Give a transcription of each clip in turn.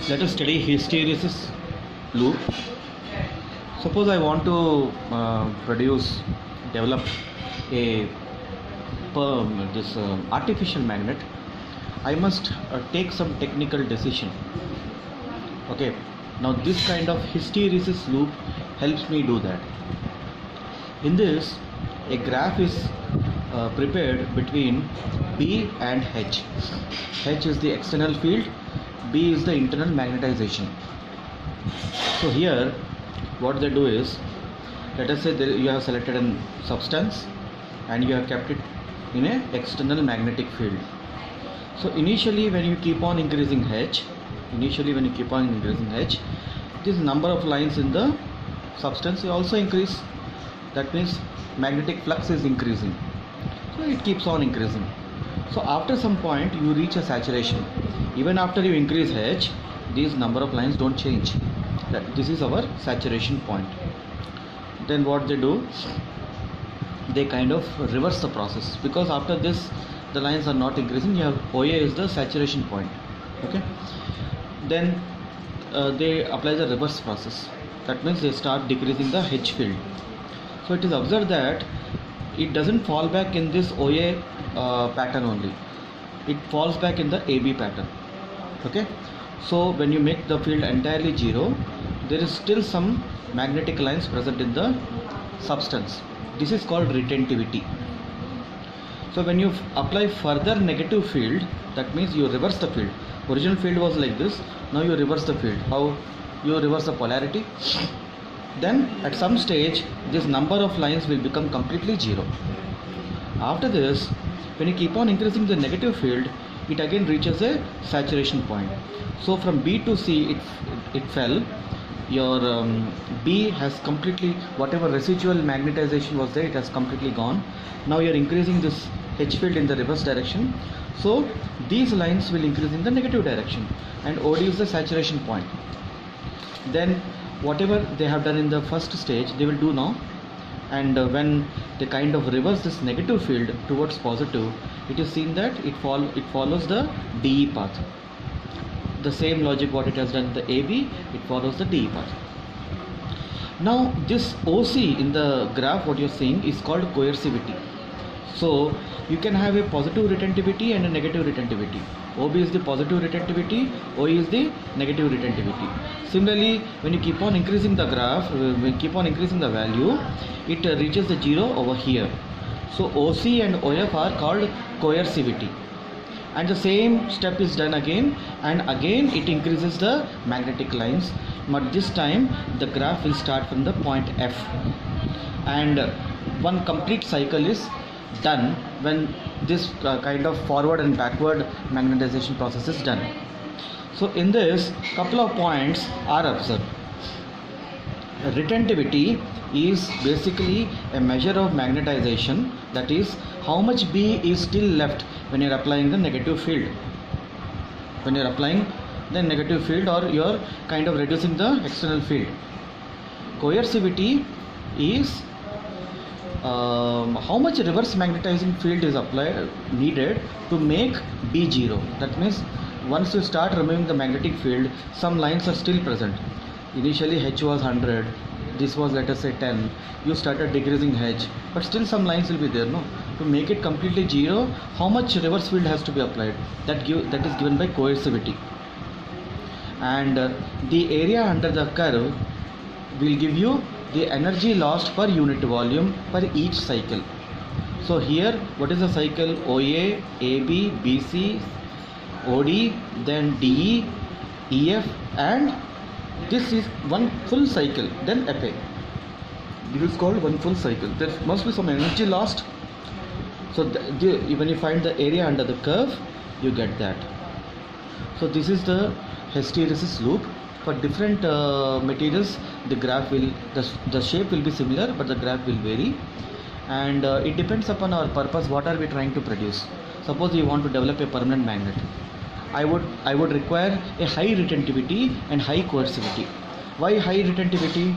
Let us study hysteresis loop. Suppose I want to develop a artificial magnet. I must take some technical decision. Okay. Now this kind of hysteresis loop helps me do that. In this, a graph is prepared between B and H. H is the external field, B is the internal magnetization. So here what they do is, let us say you have selected a substance and you have kept it in an external magnetic field. So initially when you keep on increasing H, this number of lines in the substance will also increase. That means magnetic flux is increasing. So it keeps on increasing. So after some point you reach a saturation. Even after you increase H, these number of lines don't change. This is our saturation point. Then what they do, they kind of reverse the process, because after this the lines are not increasing. You have OA is the saturation point. Okay. Then they apply the reverse process. That means they start decreasing the H field. So it is observed that it doesn't fall back in this OA pattern only. It falls back in the AB pattern. Okay. So when you make the field entirely zero, there is still some magnetic lines present in the substance. This is called retentivity. So when you apply further negative field, that means you reverse the field. Original field was like this, now you reverse the field. How you reverse the polarity? Then at some stage this number of lines will become completely zero. After this, when you keep on increasing the negative field, it again reaches a saturation point. So from B to C it fell. Your B has completely, whatever residual magnetization was there, it has completely gone. Now you are increasing this H field in the reverse direction. So these lines will increase in the negative direction, and OD is the saturation point. Then whatever they have done in the first stage, they will do now. And when they kind of reverse this negative field towards positive, it is seen that it follows the DE path. The same logic what it has done in the AB, it follows the DE path. Now this OC in the graph what you are seeing is called coercivity. So you can have a positive retentivity and a negative retentivity. OB is the positive retentivity, OE is the negative retentivity. Similarly, when you keep on increasing the graph, when you keep on increasing the value, it reaches the zero over here. So OC and OF are called coercivity. And the same step is done again, and again it increases the magnetic lines, but this time the graph will start from the point F, and one complete cycle is done when this kind of forward and backward magnetization process is done. So in this, couple of points are observed. Retentivity is basically a measure of magnetization, that is how much B is still left when you are applying the negative field. When you are applying the negative field, or you are kind of reducing the external field. Coercivity is how much reverse magnetizing field is needed to make B zero. That means once you start removing the magnetic field, some lines are still present. Initially H was 100, this was let us say 10, you started decreasing H, but still some lines will be there, no? To make it completely zero, how much reverse field has to be applied? That is given by coercivity. And the area under the curve will give you the energy lost per unit volume per each cycle. So here what is the cycle? OA, AB, BC, OD, then DE, EF, and this is one full cycle, then FA. This is called one full cycle. There must be some energy lost. So when you find the area under the curve, you get that. So this is the hysteresis loop. For different materials, the graph will, the shape will be similar, but the graph will vary, and it depends upon our purpose. What are we trying to produce? Suppose we want to develop a permanent magnet. I would require a high retentivity and high coercivity. Why high retentivity?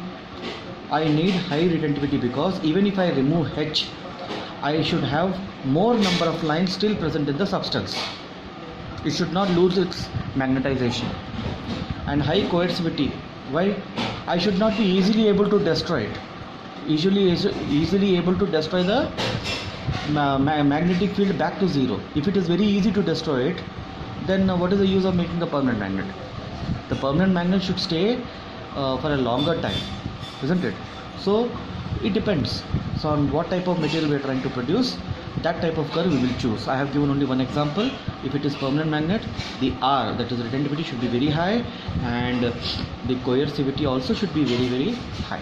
I need high retentivity because even if I remove H, I should have more number of lines still present in the substance. It should not lose its magnetization. and high coercivity. Why? I should not be easily able to destroy it. Easily able to destroy the magnetic field back to zero. If it is very easy to destroy it, then what is the use of making the permanent magnet? The permanent magnet should stay for a longer time, isn't it? So it depends. So on what type of material we are trying to produce, that type of curve we will choose. I have given only one example. If it is permanent magnet, the R, that is retentivity, should be very high, and the coercivity also should be very high.